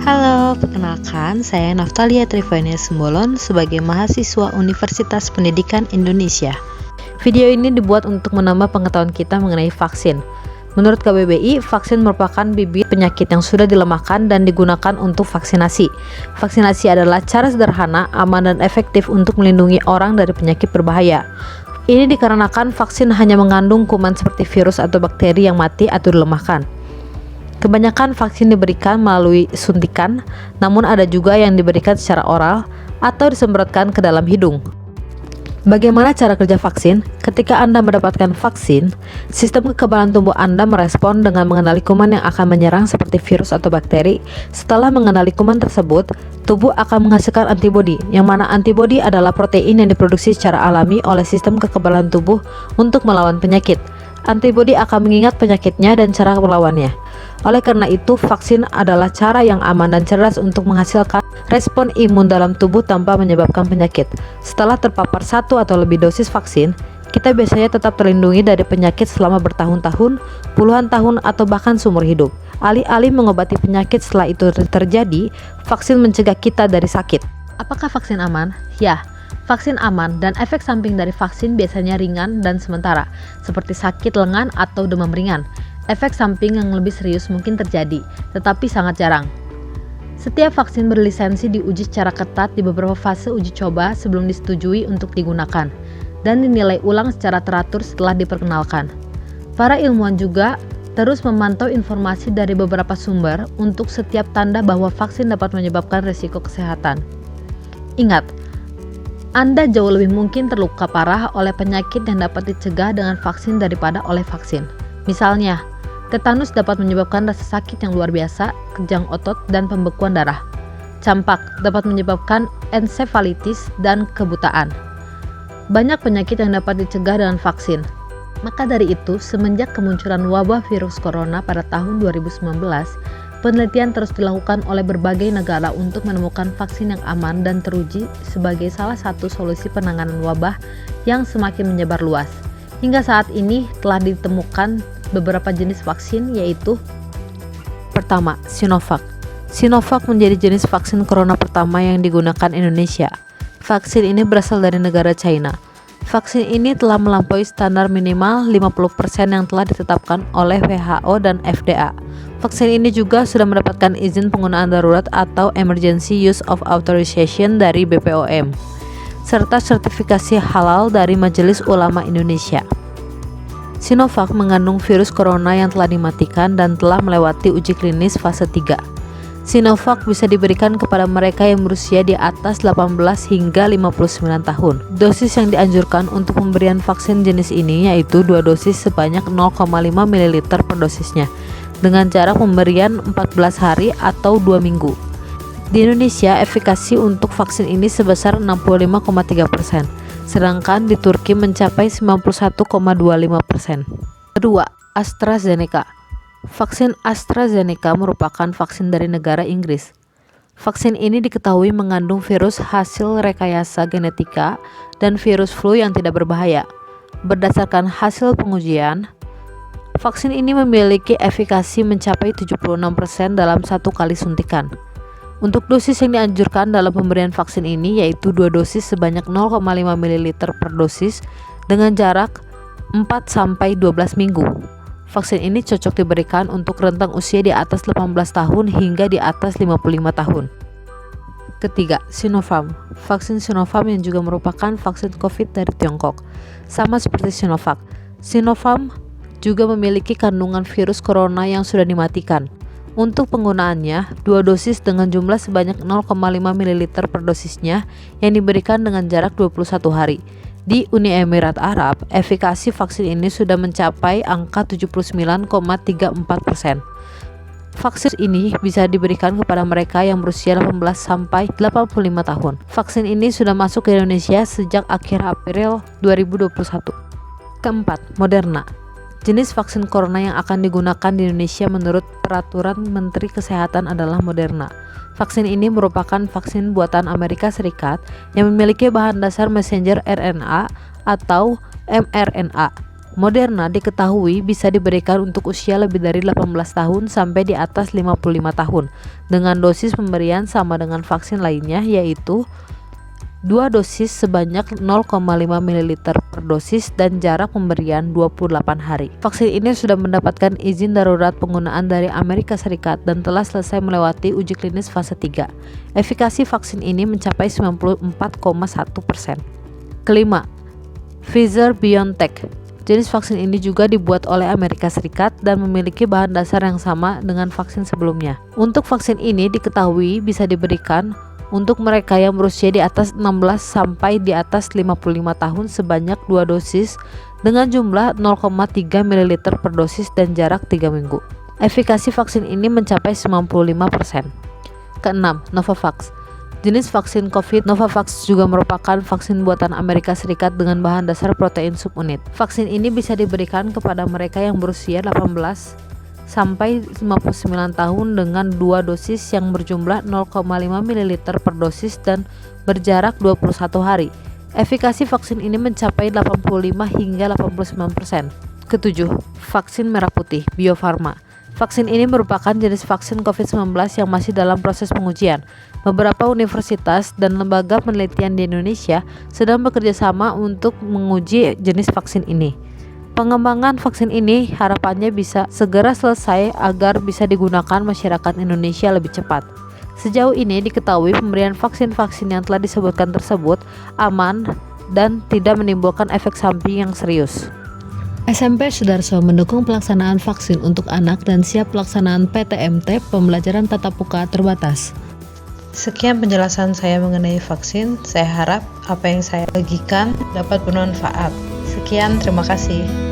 Halo, perkenalkan saya Naftalia Trivania Sembolon sebagai mahasiswa Universitas Pendidikan Indonesia. Video ini dibuat untuk menambah pengetahuan kita mengenai vaksin. Menurut KBBI, vaksin merupakan bibit penyakit yang sudah dilemahkan dan digunakan untuk vaksinasi. Vaksinasi adalah cara sederhana, aman, dan efektif untuk melindungi orang dari penyakit berbahaya. Ini dikarenakan vaksin hanya mengandung kuman seperti virus atau bakteri yang mati atau dilemahkan. Kebanyakan vaksin diberikan melalui suntikan, namun ada juga yang diberikan secara oral atau disemprotkan ke dalam hidung. Bagaimana cara kerja vaksin? Ketika Anda mendapatkan vaksin, sistem kekebalan tubuh Anda merespon dengan mengenali kuman yang akan menyerang seperti virus atau bakteri. Setelah mengenali kuman tersebut, tubuh akan menghasilkan antibodi, yang mana antibodi adalah protein yang diproduksi secara alami oleh sistem kekebalan tubuh untuk melawan penyakit. Antibodi akan mengingat penyakitnya dan cara melawannya. Oleh karena itu, vaksin adalah cara yang aman dan cerdas untuk menghasilkan respon imun dalam tubuh tanpa menyebabkan penyakit. Setelah terpapar satu atau lebih dosis vaksin, kita biasanya tetap terlindungi dari penyakit selama bertahun-tahun, puluhan tahun, atau bahkan seumur hidup. Alih-alih mengobati penyakit setelah itu terjadi, vaksin mencegah kita dari sakit. Apakah vaksin aman? Ya. Vaksin aman dan efek samping dari vaksin biasanya ringan dan sementara, seperti sakit lengan atau demam ringan. Efek samping yang lebih serius mungkin terjadi, tetapi sangat jarang. Setiap vaksin berlisensi diuji secara ketat di beberapa fase uji coba sebelum disetujui untuk digunakan, dan dinilai ulang secara teratur setelah diperkenalkan. Para ilmuwan juga terus memantau informasi dari beberapa sumber untuk setiap tanda bahwa vaksin dapat menyebabkan risiko kesehatan. Ingat, Anda jauh lebih mungkin terluka parah oleh penyakit yang dapat dicegah dengan vaksin daripada oleh vaksin. Misalnya, tetanus dapat menyebabkan rasa sakit yang luar biasa, kejang otot, dan pembekuan darah. Campak dapat menyebabkan ensefalitis dan kebutaan. Banyak penyakit yang dapat dicegah dengan vaksin. Maka dari itu, semenjak kemunculan wabah virus corona pada tahun 2019, penelitian terus dilakukan oleh berbagai negara untuk menemukan vaksin yang aman dan teruji sebagai salah satu solusi penanganan wabah yang semakin menyebar luas. Hingga saat ini telah ditemukan beberapa jenis vaksin, yaitu: pertama, Sinovac. Sinovac menjadi jenis vaksin corona pertama yang digunakan Indonesia. Vaksin ini berasal dari negara China. Vaksin ini telah melampaui standar minimal 50% yang telah ditetapkan oleh WHO dan FDA. Vaksin ini juga sudah mendapatkan izin penggunaan darurat atau Emergency Use of Authorization dari BPOM, serta sertifikasi halal dari Majelis Ulama Indonesia. Sinovac mengandung virus corona yang telah dimatikan dan telah melewati uji klinis fase 3. Sinovac bisa diberikan kepada mereka yang berusia di atas 18 hingga 59 tahun. Dosis yang dianjurkan untuk pemberian vaksin jenis ini yaitu 2 dosis sebanyak 0,5 ml per dosisnya, dengan jarak pemberian 14 hari atau 2 minggu. Di Indonesia, efikasi untuk vaksin ini sebesar 65,3%. Sedangkan di Turki mencapai 91,25%. Kedua, AstraZeneca. Vaksin AstraZeneca merupakan vaksin dari negara Inggris. Vaksin ini diketahui mengandung virus hasil rekayasa genetika dan virus flu yang tidak berbahaya. Berdasarkan hasil pengujian, vaksin ini memiliki efikasi mencapai 76% dalam 1 kali suntikan. Untuk dosis yang dianjurkan dalam pemberian vaksin ini yaitu 2 dosis sebanyak 0,5 ml per dosis dengan jarak 4-12 minggu. Vaksin ini cocok diberikan untuk rentang usia di atas 18 tahun hingga di atas 55 tahun. Ketiga, Sinopharm. Vaksin Sinopharm yang juga merupakan vaksin COVID dari Tiongkok. Sama seperti Sinovac, Sinopharm juga memiliki kandungan virus corona yang sudah dimatikan. Untuk penggunaannya, 2 dosis dengan jumlah sebanyak 0,5 ml per dosisnya yang diberikan dengan jarak 21 hari. Di Uni Emirat Arab, efikasi vaksin ini sudah mencapai angka 79,34%. Vaksin ini bisa diberikan kepada mereka yang berusia 18 sampai 85 tahun. Vaksin ini sudah masuk ke Indonesia sejak akhir April 2021. Keempat, Moderna. Jenis vaksin corona yang akan digunakan di Indonesia menurut peraturan Menteri Kesehatan adalah Moderna. Vaksin ini merupakan vaksin buatan Amerika Serikat yang memiliki bahan dasar messenger RNA atau mRNA. Moderna diketahui bisa diberikan untuk usia lebih dari 18 tahun sampai di atas 55 tahun dengan dosis pemberian sama dengan vaksin lainnya, yaitu 2 dosis sebanyak 0,5 ml per dosis dan jarak pemberian 28 hari. Vaksin ini sudah mendapatkan izin darurat penggunaan dari Amerika Serikat dan telah selesai melewati uji klinis fase 3. Efikasi vaksin ini mencapai 94,1%. Kelima, Pfizer-BioNTech. Jenis vaksin ini juga dibuat oleh Amerika Serikat dan memiliki bahan dasar yang sama dengan vaksin sebelumnya. Untuk vaksin ini diketahui bisa diberikan untuk mereka yang berusia di atas 16 sampai di atas 55 tahun sebanyak 2 dosis dengan jumlah 0,3 ml per dosis dan jarak 3 minggu. Efikasi vaksin ini mencapai 95%. Keenam, Novavax. Jenis vaksin COVID Novavax juga merupakan vaksin buatan Amerika Serikat dengan bahan dasar protein subunit. Vaksin ini bisa diberikan kepada mereka yang berusia 18 sampai 59 tahun dengan 2 dosis yang berjumlah 0,5 ml per dosis dan berjarak 21 hari. Efikasi vaksin ini mencapai 85 hingga 89%. Ketujuh, vaksin merah putih Bio Farma. Vaksin ini merupakan jenis vaksin COVID-19 yang masih dalam proses pengujian. Beberapa universitas dan lembaga penelitian di Indonesia sedang bekerja sama untuk menguji jenis vaksin ini. Pengembangan vaksin ini harapannya bisa segera selesai agar bisa digunakan masyarakat Indonesia lebih cepat. Sejauh ini diketahui pemberian vaksin-vaksin yang telah disebutkan tersebut aman dan tidak menimbulkan efek samping yang serius. SMP Sudarso mendukung pelaksanaan vaksin untuk anak dan siap pelaksanaan PTMT pembelajaran tatap muka terbatas. Sekian penjelasan saya mengenai vaksin. Saya harap apa yang saya bagikan dapat bermanfaat. Sekian, terima kasih.